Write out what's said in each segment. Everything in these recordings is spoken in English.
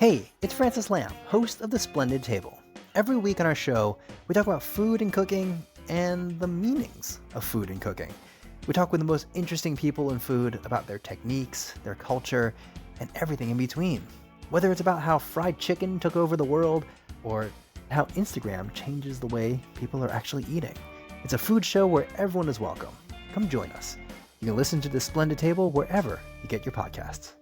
Hey, it's Francis Lamb, host of The Splendid Table. Every week on our show, we talk about food and cooking and the meanings of food and cooking. We talk with the most interesting people in food about their techniques, their culture, and everything in between. Whether it's about how fried chicken took over the world or how Instagram changes the way people are actually eating. It's a food show where everyone is welcome. Come join us. You can listen to The Splendid Table wherever you get your podcasts.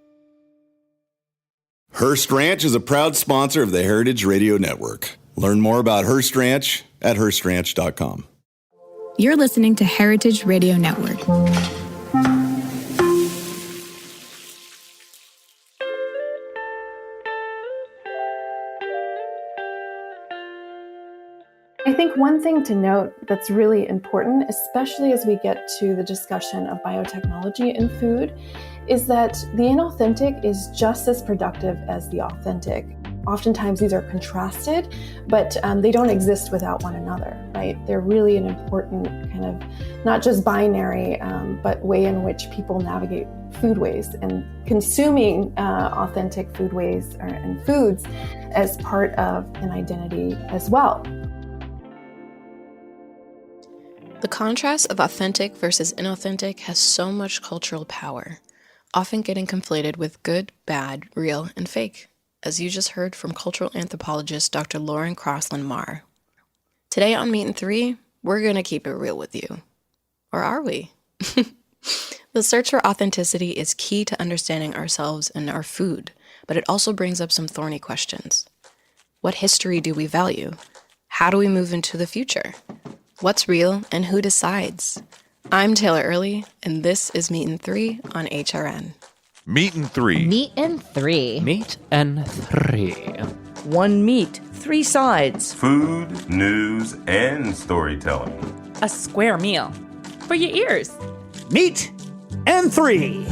Hearst Ranch is a proud sponsor of the Heritage Radio Network. Learn more about Hearst Ranch at HearstRanch.com. You're listening to Heritage Radio Network. I think one thing to note that's really important, especially as we get to the discussion of biotechnology in food, is that the inauthentic is just as productive as the authentic. Oftentimes these are contrasted, but they don't exist without one another, right? They're really an important kind of, not just binary, but way in which people navigate foodways and consuming authentic foodways and foods as part of an identity as well. The contrast of authentic versus inauthentic has so much cultural power, often getting conflated with good, bad, real, and fake, as you just heard from cultural anthropologist Dr. Lauren Crossland-Marr. Today on Meat and Three, we're going to keep it real with you. Or are we? The search for authenticity is key to understanding ourselves and our food, but it also brings up some thorny questions. What history do we value? How do we move into the future? What's real and who decides? I'm Taylor Early, and this is Meat and Three on HRN. Meat and Three. Meat and Three. Meat and Three. One meat, three sides. Food, news, and storytelling. A square meal for your ears. Meat and Three.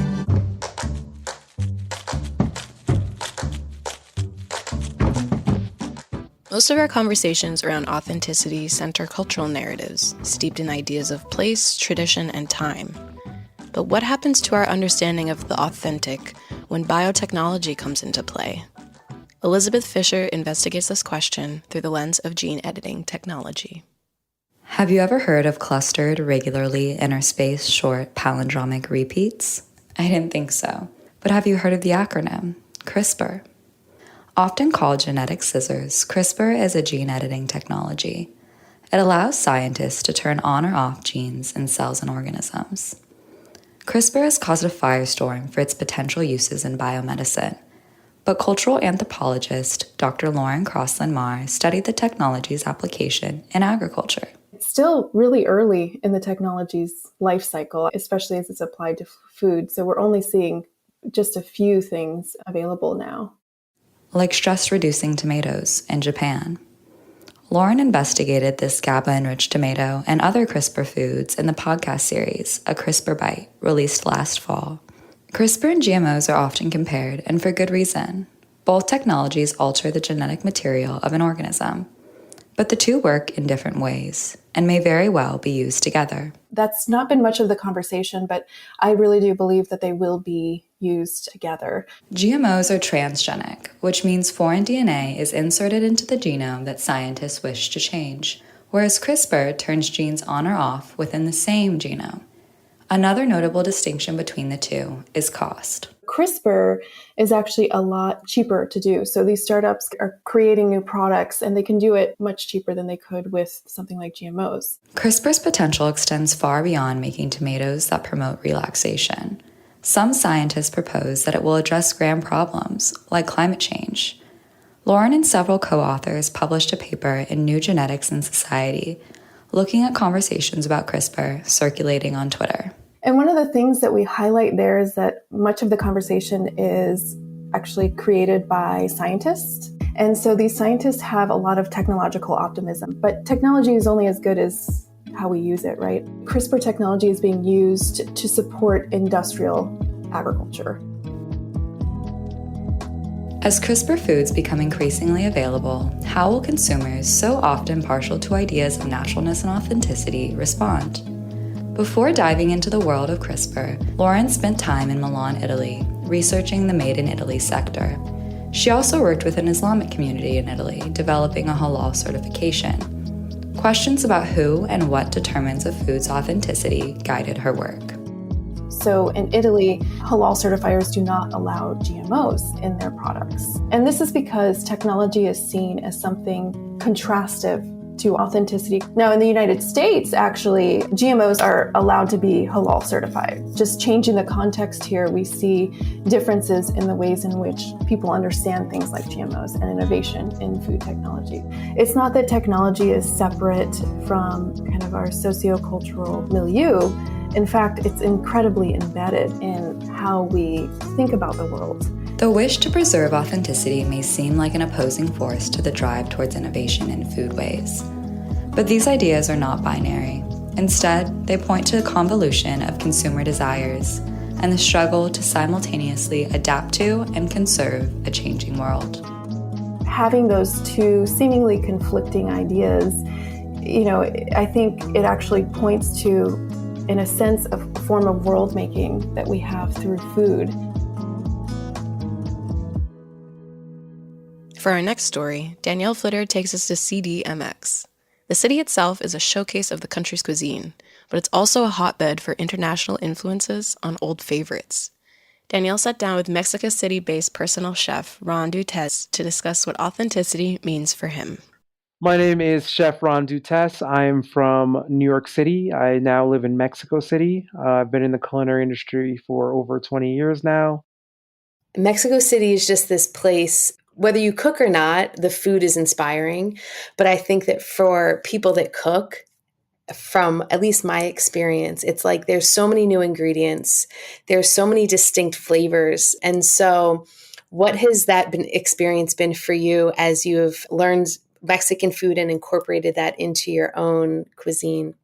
Most of our conversations around authenticity center cultural narratives, steeped in ideas of place, tradition, and time. But what happens to our understanding of the authentic when biotechnology comes into play? Elizabeth Fisher investigates this question through the lens of gene editing technology. Have you ever heard of clustered, regularly interspaced, short palindromic repeats? I didn't think so. But have you heard of the acronym CRISPR? Often called genetic scissors, CRISPR is a gene editing technology. It allows scientists to turn on or off genes in cells and organisms. CRISPR has caused a firestorm for its potential uses in biomedicine, but cultural anthropologist Dr. Lauren Crossland-Marr studied the technology's application in agriculture. It's still really early in the technology's life cycle, especially as it's applied to food. So we're only seeing just a few things available now. Like stress-reducing tomatoes in Japan. Lauren investigated this GABA-enriched tomato and other CRISPR foods in the podcast series, A CRISPR Bite, released last fall. CRISPR and GMOs are often compared, and for good reason. Both technologies alter the genetic material of an organism, but the two work in different ways and may very well be used together. That's not been much of the conversation, but I really do believe that they will be used together. GMOs are transgenic, which means foreign DNA is inserted into the genome that scientists wish to change, whereas CRISPR turns genes on or off within the same genome. Another notable distinction between the two is cost. CRISPR is actually a lot cheaper to do. So these startups are creating new products and they can do it much cheaper than they could with something like GMOs. CRISPR's potential extends far beyond making tomatoes that promote relaxation. Some scientists propose that it will address grand problems like climate change. Lauren and several co-authors published a paper in New Genetics and Society looking at conversations about CRISPR circulating on Twitter. And one of the things that we highlight there is that much of the conversation is actually created by scientists. And so these scientists have a lot of technological optimism, but technology is only as good as how we use it, right? CRISPR technology is being used to support industrial agriculture. As CRISPR foods become increasingly available, how will consumers, so often partial to ideas of naturalness and authenticity, respond? Before diving into the world of CRISPR, Lauren spent time in Milan, Italy, researching the Made in Italy sector. She also worked with an Islamic community in Italy, developing a halal certification. Questions about who and what determines a food's authenticity guided her work. So in Italy, halal certifiers do not allow GMOs in their products. And this is because technology is seen as something contrastive to authenticity. Now in the United States, actually, GMOs are allowed to be halal certified. Just changing the context here, we see differences in the ways in which people understand things like GMOs and innovation in food technology. It's not that technology is separate from kind of our sociocultural milieu. In fact, it's incredibly embedded in how we think about the world. The wish to preserve authenticity may seem like an opposing force to the drive towards innovation in foodways. But these ideas are not binary. Instead, they point to a convolution of consumer desires and the struggle to simultaneously adapt to and conserve a changing world. Having those two seemingly conflicting ideas, I think it actually points to, in a sense, a form of world making that we have through food. For our next story, Danielle Flitter takes us to CDMX. The city itself is a showcase of the country's cuisine, but it's also a hotbed for international influences on old favorites. Danielle sat down with Mexico City-based personal chef Ron Dutes to discuss what authenticity means for him. My name is Chef Ron Dutes. I'm from New York City. I now live in Mexico City. I've been in the culinary industry for over 20 years now. Mexico City is just this place, whether you cook or not, the food is inspiring. But I think that for people that cook, from at least my experience, it's like there's so many new ingredients. There's so many distinct flavors. And so what has that experience been for you as you have learned Mexican food and incorporated that into your own cuisine?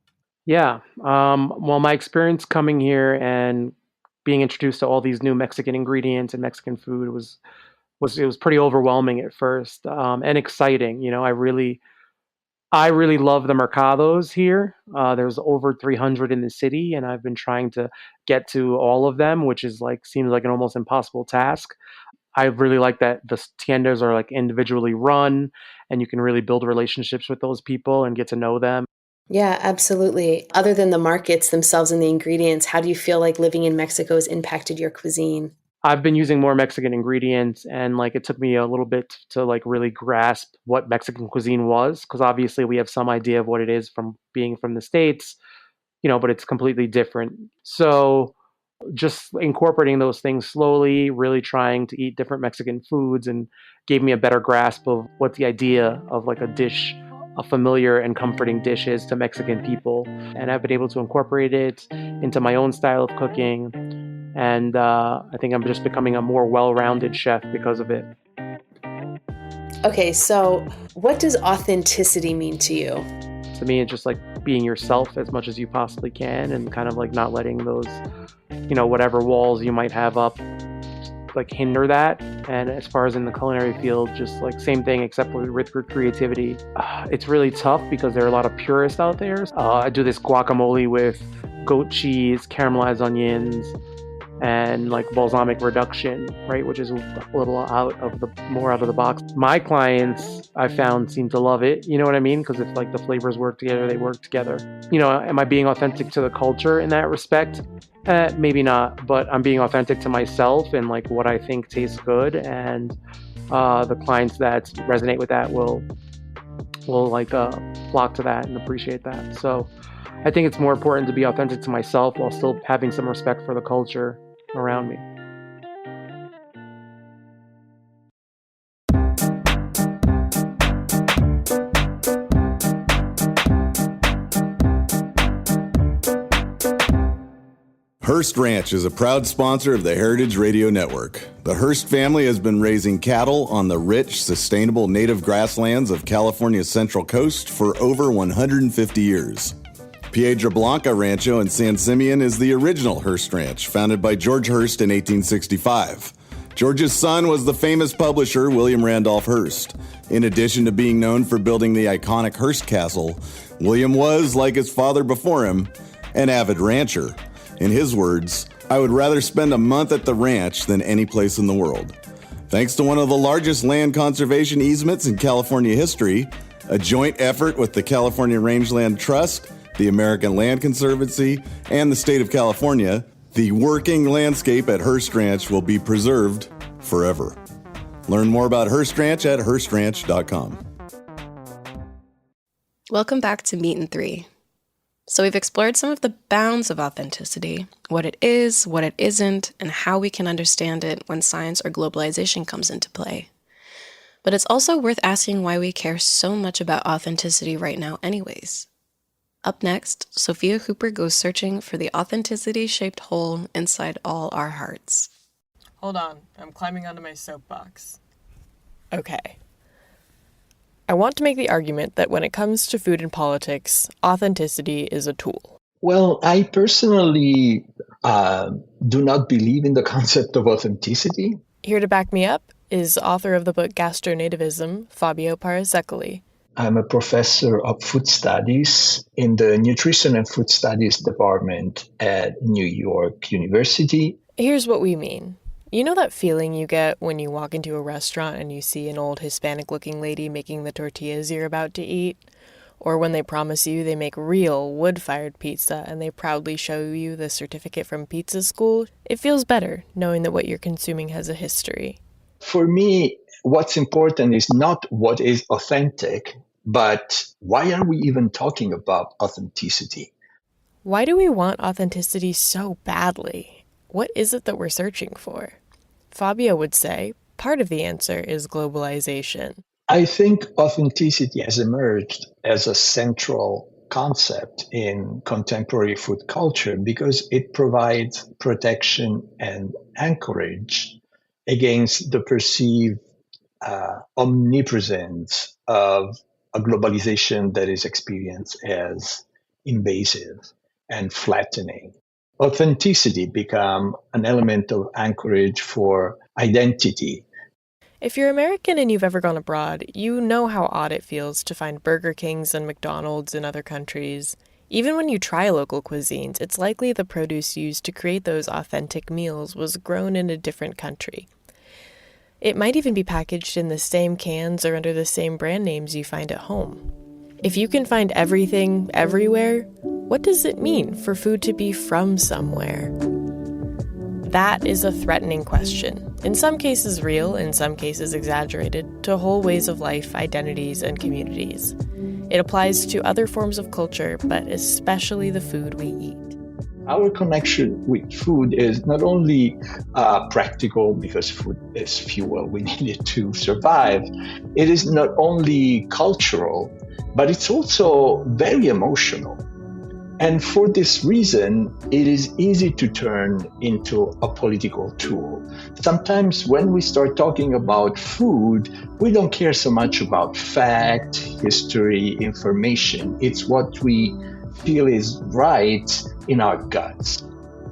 Yeah. Well, my experience coming here and being introduced to all these new Mexican ingredients and Mexican food was pretty overwhelming at first, and exciting. I really love the mercados here. There's over 300 in the city, and I've been trying to get to all of them, which is seems like an almost impossible task. I really like that the tiendas are individually run, and you can really build relationships with those people and get to know them. Yeah, absolutely. Other than the markets themselves and the ingredients, how do you feel like living in Mexico has impacted your cuisine? I've been using more Mexican ingredients, and it took me a little bit to really grasp what Mexican cuisine was, because obviously we have some idea of what it is from being from the States, but it's completely different. So just incorporating those things slowly, really trying to eat different Mexican foods, and gave me a better grasp of what the idea of a dish, a familiar and comforting dish is to Mexican people. And I've been able to incorporate it into my own style of cooking. And I think I'm just becoming a more well-rounded chef because of it. Okay, so what does authenticity mean to you? To me, it's just being yourself as much as you possibly can, and kind of not letting those, whatever walls you might have up, hinder that. And as far as in the culinary field, just same thing, except with creativity. It's really tough because there are a lot of purists out there. I do this guacamole with goat cheese, caramelized onions, and balsamic reduction, right, which is a little more out of the box. My clients, I found, seem to love it. You know what I mean? Because if the flavors work together, they work together. Am I being authentic to the culture in that respect? Maybe not, but I'm being authentic to myself and what I think tastes good, and the clients that resonate with that will flock to that and appreciate that. So I think it's more important to be authentic to myself while still having some respect for the culture around me. Hearst Ranch is a proud sponsor of the Heritage Radio Network. The Hearst family has been raising cattle on the rich, sustainable native grasslands of California's Central Coast for over 150 years. Piedra Blanca Rancho in San Simeon is the original Hearst Ranch, founded by George Hearst in 1865. George's son was the famous publisher William Randolph Hearst. In addition to being known for building the iconic Hearst Castle, William was, like his father before him, an avid rancher. In his words, "I would rather spend a month at the ranch than any place in the world." Thanks to one of the largest land conservation easements in California history, a joint effort with the California Rangeland Trust, the American Land Conservancy, and the state of California, the working landscape at Hearst Ranch will be preserved forever. Learn more about Hearst Ranch at HearstRanch.com. Welcome back to Meat and Three. So we've explored some of the bounds of authenticity, what it is, what it isn't, and how we can understand it when science or globalization comes into play. But it's also worth asking why we care so much about authenticity right now anyways. Up next, Sophia Hooper goes searching for the authenticity-shaped hole inside all our hearts. Hold on, I'm climbing onto my soapbox. Okay. I want to make the argument that when it comes to food and politics, authenticity is a tool. Well, I personally do not believe in the concept of authenticity. Here to back me up is author of the book Gastronativism, Fabio Parisecoli. I'm a professor of food studies in the Nutrition and Food Studies department at New York University. Here's what we mean. You know that feeling you get when you walk into a restaurant and you see an old Hispanic-looking lady making the tortillas you're about to eat? Or when they promise you they make real wood-fired pizza and they proudly show you the certificate from pizza school? It feels better knowing that what you're consuming has a history. For me, what's important is not what is authentic, but why are we even talking about authenticity? Why do we want authenticity so badly? What is it that we're searching for? Fabio would say part of the answer is globalization. I think authenticity has emerged as a central concept in contemporary food culture because it provides protection and anchorage against the perceived omnipresence of a globalization that is experienced as invasive and flattening. Authenticity become an element of anchorage for identity. If you're American and you've ever gone abroad, you know how odd it feels to find Burger Kings and McDonald's in other countries. Even when you try local cuisines, it's likely the produce used to create those authentic meals was grown in a different country. It might even be packaged in the same cans or under the same brand names you find at home. If you can find everything everywhere, what does it mean for food to be from somewhere? That is a threatening question. In some cases real, in some cases exaggerated, to whole ways of life, identities, and communities. It applies to other forms of culture, but especially the food we eat. Our connection with food is not only practical because food is fuel, we need it to survive. It is not only cultural, but it's also very emotional. And for this reason, it is easy to turn into a political tool. Sometimes when we start talking about food, we don't care so much about fact, history, information. It's what we feel is right in our guts.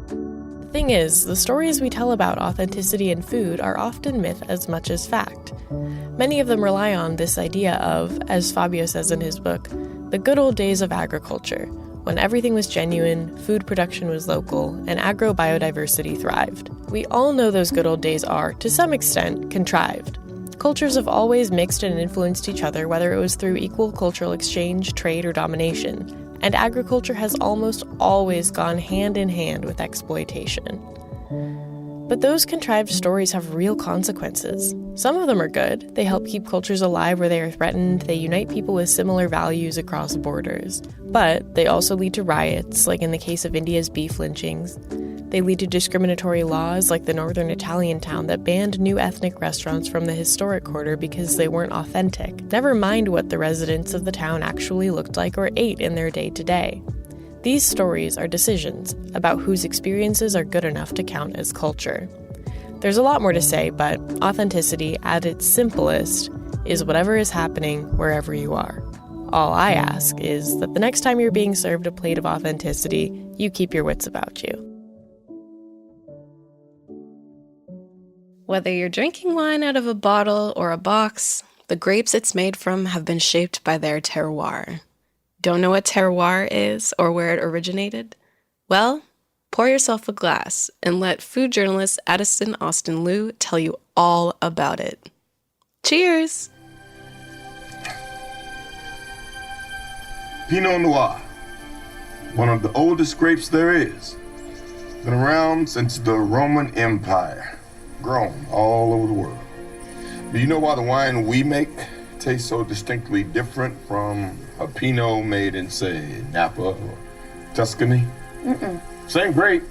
The thing is, the stories we tell about authenticity in food are often myth as much as fact. Many of them rely on this idea of, as Fabio says in his book, the good old days of agriculture, when everything was genuine, food production was local, and agrobiodiversity thrived. We all know those good old days are, to some extent, contrived. Cultures have always mixed and influenced each other, whether it was through equal cultural exchange, trade, or domination. And agriculture has almost always gone hand in hand with exploitation. But those contrived stories have real consequences. Some of them are good. They help keep cultures alive where they are threatened. They unite people with similar values across borders. But they also lead to riots, like in the case of India's beef lynchings. They lead to discriminatory laws, like the northern Italian town that banned new ethnic restaurants from the historic quarter because they weren't authentic. Never mind what the residents of the town actually looked like or ate in their day-to-day. These stories are decisions about whose experiences are good enough to count as culture. There's a lot more to say, but authenticity, at its simplest, is whatever is happening wherever you are. All I ask is that the next time you're being served a plate of authenticity, you keep your wits about you. Whether you're drinking wine out of a bottle or a box, the grapes it's made from have been shaped by their terroir. Don't know what terroir is or where it originated? Well, Pour yourself a glass and let food journalist Addison Austin Liu tell you all about it. Cheers! Pinot Noir, one of the oldest grapes there is. Been around since the Roman Empire, grown all over the world. Do you know why the wine we make tastes so distinctly different from a Pinot made in, say, Napa or Tuscany? Same grape.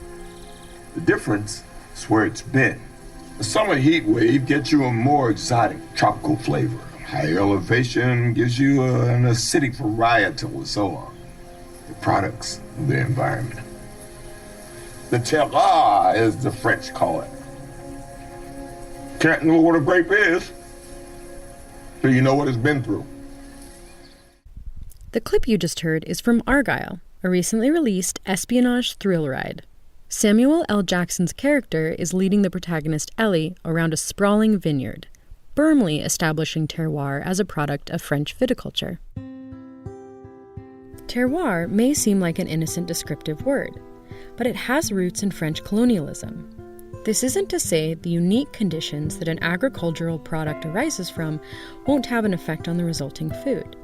The difference is where it's been. The summer heat wave gets you a more exotic tropical flavor. High elevation gives you an acidic varietal and so on. The products of the environment. The terroir, as the French call it. Can't know what a grape is, so you know what it's been through. The clip you just heard is from Argylle, a recently released espionage thrill ride. Samuel L. Jackson's character is leading the protagonist Ellie around a sprawling vineyard, firmly establishing terroir as a product of French viticulture. Terroir may seem like an innocent descriptive word, but it has roots in French colonialism. This isn't to say the unique conditions that an agricultural product arises from won't have an effect on the resulting food.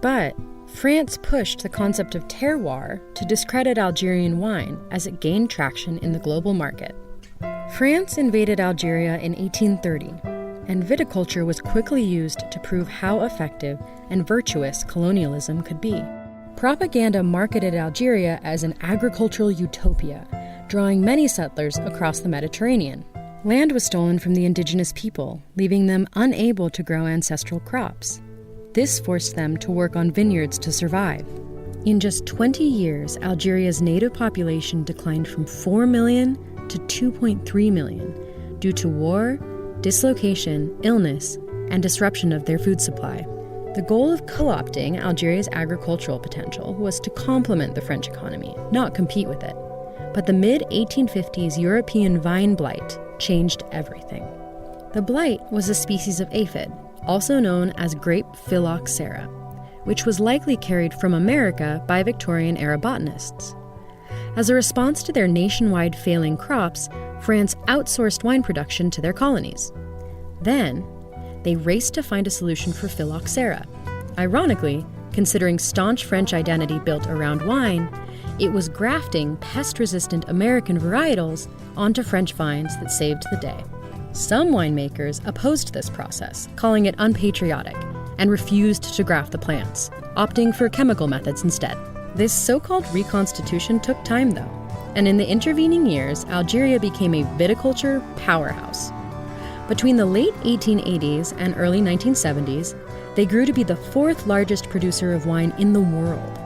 But France pushed the concept of terroir to discredit Algerian wine as it gained traction in the global market. France invaded Algeria in 1830, and viticulture was quickly used to prove how effective and virtuous colonialism could be. Propaganda marketed Algeria as an agricultural utopia, drawing many settlers across the Mediterranean. Land was stolen from the indigenous people, leaving them unable to grow ancestral crops. This forced them to work on vineyards to survive. In just 20 years, Algeria's native population declined from 4 million to 2.3 million due to war, dislocation, illness, and disruption of their food supply. The goal of co-opting Algeria's agricultural potential was to complement the French economy, not compete with it. But the mid-1850s European vine blight changed everything. The blight was a species of aphid, also known as grape phylloxera, which was likely carried from America by Victorian-era botanists. As a response to their nationwide failing crops, France outsourced wine production to their colonies. Then, they raced to find a solution for phylloxera. Ironically, considering staunch French identity built around wine, it was grafting pest-resistant American varietals onto French vines that saved the day. Some winemakers opposed this process, calling it unpatriotic, and refused to graft the plants, opting for chemical methods instead. This so-called reconstitution took time, though, and in the intervening years, Algeria became a viticulture powerhouse. Between the late 1880s and early 1970s, they grew to be the fourth largest producer of wine in the world.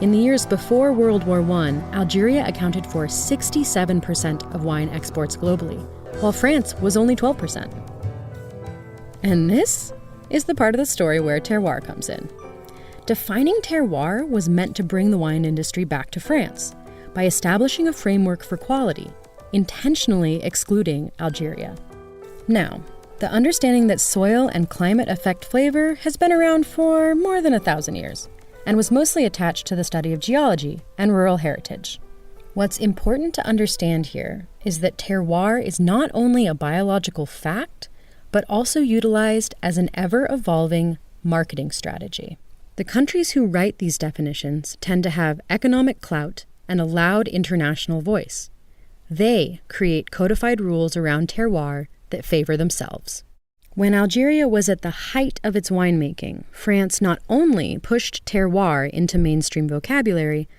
In the years before World War I, Algeria accounted for 67% of wine exports globally, while France was only 12%. And this is the part of the story where terroir comes in. Defining terroir was meant to bring the wine industry back to France by establishing a framework for quality, intentionally excluding Algeria. Now, the understanding that soil and climate affect flavor has been around for more than 1,000 years, and was mostly attached to the study of geology and rural heritage. What's important to understand here is that terroir is not only a biological fact, but also utilized as an ever-evolving marketing strategy. The countries who write these definitions tend to have economic clout and a loud international voice. They create codified rules around terroir that favor themselves. When Algeria was at the height of its winemaking, France not only pushed terroir into mainstream vocabulary,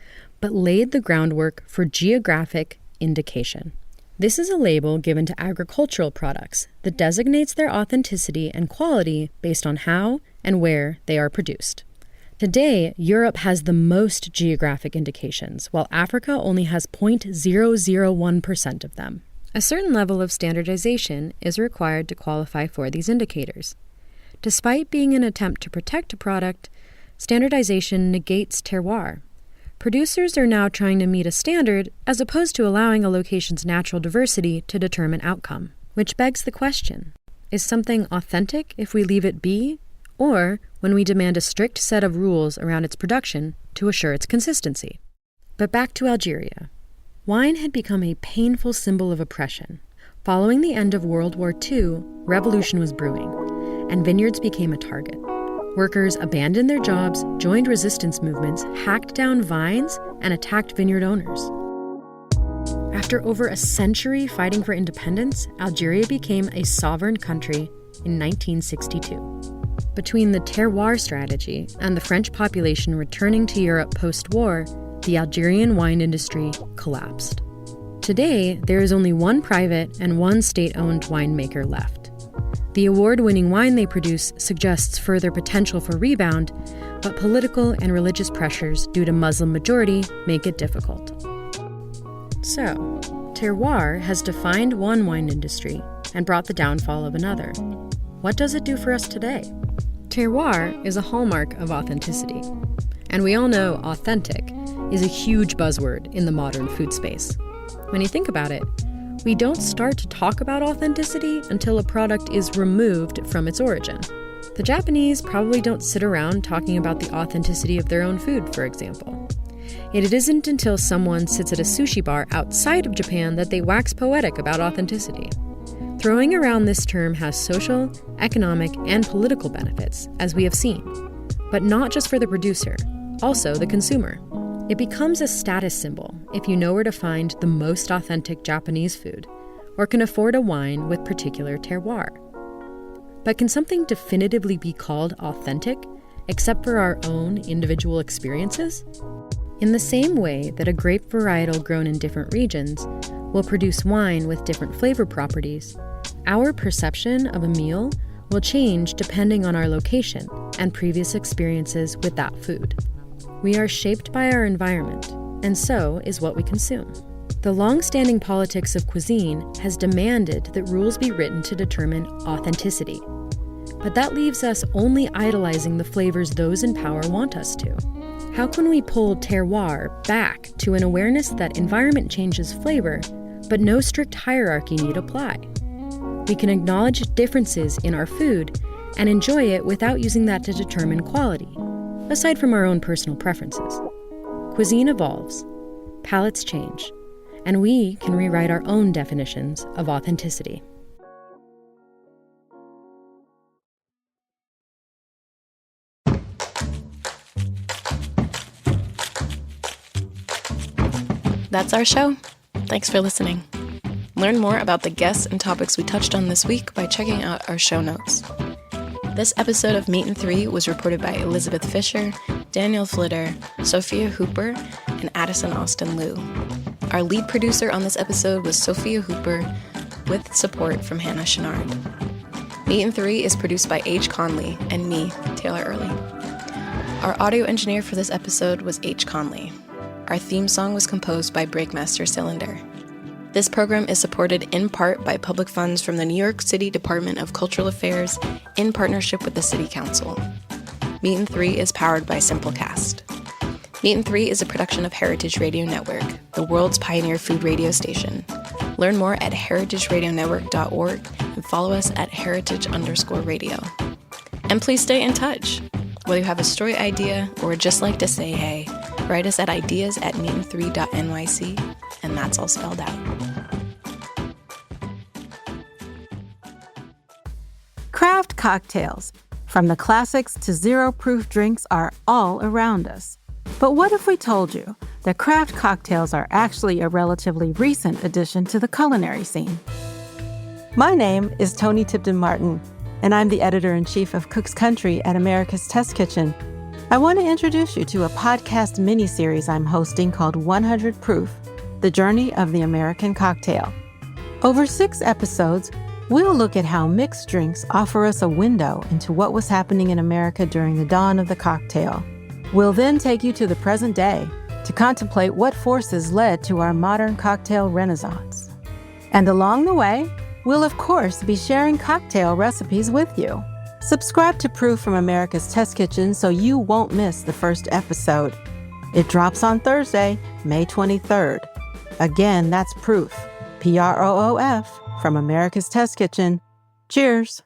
but laid the groundwork for geographic indication. This is a label given to agricultural products that designates their authenticity and quality based on how and where they are produced. Today, Europe has the most geographic indications, while Africa only has 0.001% of them. A certain level of standardization is required to qualify for these indicators. Despite being an attempt to protect a product, standardization negates terroir. Producers are now trying to meet a standard as opposed to allowing a location's natural diversity to determine outcome. Which begs the question, is something authentic if we leave it be, or when we demand a strict set of rules around its production to assure its consistency? But back to Algeria. wine had become a painful symbol of oppression. Following the end of World War II, revolution was brewing, and vineyards became a target. Workers abandoned their jobs, joined resistance movements, hacked down vines, and attacked vineyard owners. After over a century fighting for independence, Algeria became a sovereign country in 1962. Between the terroir strategy and the French population returning to Europe post-war, the Algerian wine industry collapsed. Today, there is only one private and one state-owned winemaker left. The award-winning wine they produce suggests further potential for rebound, but political and religious pressures due to Muslim majority make it difficult. So, terroir has defined one wine industry and brought the downfall of another. What does it do for us today? Terroir is a hallmark of authenticity. And we all know authentic is a huge buzzword in the modern food space. When you think about it, we don't start to talk about authenticity until a product is removed from its origin. The Japanese probably don't sit around talking about the authenticity of their own food, for example. It isn't until someone sits at a sushi bar outside of Japan that they wax poetic about authenticity. Throwing around this term has social, economic, and political benefits, as we have seen, but not just for the producer, also the consumer. It becomes a status symbol if you know where to find the most authentic Japanese food, or can afford a wine with particular terroir. But can something definitively be called authentic, except for our own individual experiences? In the same way that a grape varietal grown in different regions will produce wine with different flavor properties, our perception of a meal will change depending on our location and previous experiences with that food. We are shaped by our environment, and so is what we consume. The long-standing politics of cuisine has demanded that rules be written to determine authenticity. But that leaves us only idolizing the flavors those in power want us to. How can we pull terroir back to an awareness that environment changes flavor, but no strict hierarchy need apply? We can acknowledge differences in our food and enjoy it without using that to determine quality, aside from our own personal preferences. Cuisine evolves, palates change, and we can rewrite our own definitions of authenticity. That's our show. Thanks for listening. Learn more about the guests and topics we touched on this week by checking out our show notes. This episode of Meat and Three was reported by Elizabeth Fisher, Daniel Flitter, Sophia Hooper, and Addison Austin Liu. Our lead producer on this episode was Sophia Hooper, with support from Hannah Chenard. Meat and Three is produced by H. Conley and me, Taylor Early. Our audio engineer for this episode was H. Conley. Our theme song was composed by Breakmaster Cylinder. This program is supported in part by public funds from the New York City Department of Cultural Affairs in partnership with the City Council. Meat and Three is powered by Simplecast. Meat and Three is a production of Heritage Radio Network, the world's pioneer food radio station. Learn more at heritageradionetwork.org and follow us at heritage_radio. And please stay in touch. Whether you have a story idea or just like to say hey, write us at ideas@meatand3.nyc, and that's all spelled out. Craft cocktails, from the classics to zero-proof drinks, are all around us. But what if we told you that craft cocktails are actually a relatively recent addition to the culinary scene? My name is Toni Tipton-Martin, and I'm the editor-in-chief of Cook's Country at America's Test Kitchen. I want to introduce you to a podcast mini-series I'm hosting called 100 Proof, The Journey of the American Cocktail. Over 6 episodes, we'll look at how mixed drinks offer us a window into what was happening in America during the dawn of the cocktail. We'll then take you to the present day to contemplate what forces led to our modern cocktail renaissance. And along the way, we'll of course be sharing cocktail recipes with you. Subscribe to Proof from America's Test Kitchen so you won't miss the first episode. It drops on Thursday, May 23rd. Again, that's Proof, Proof, from America's Test Kitchen. Cheers.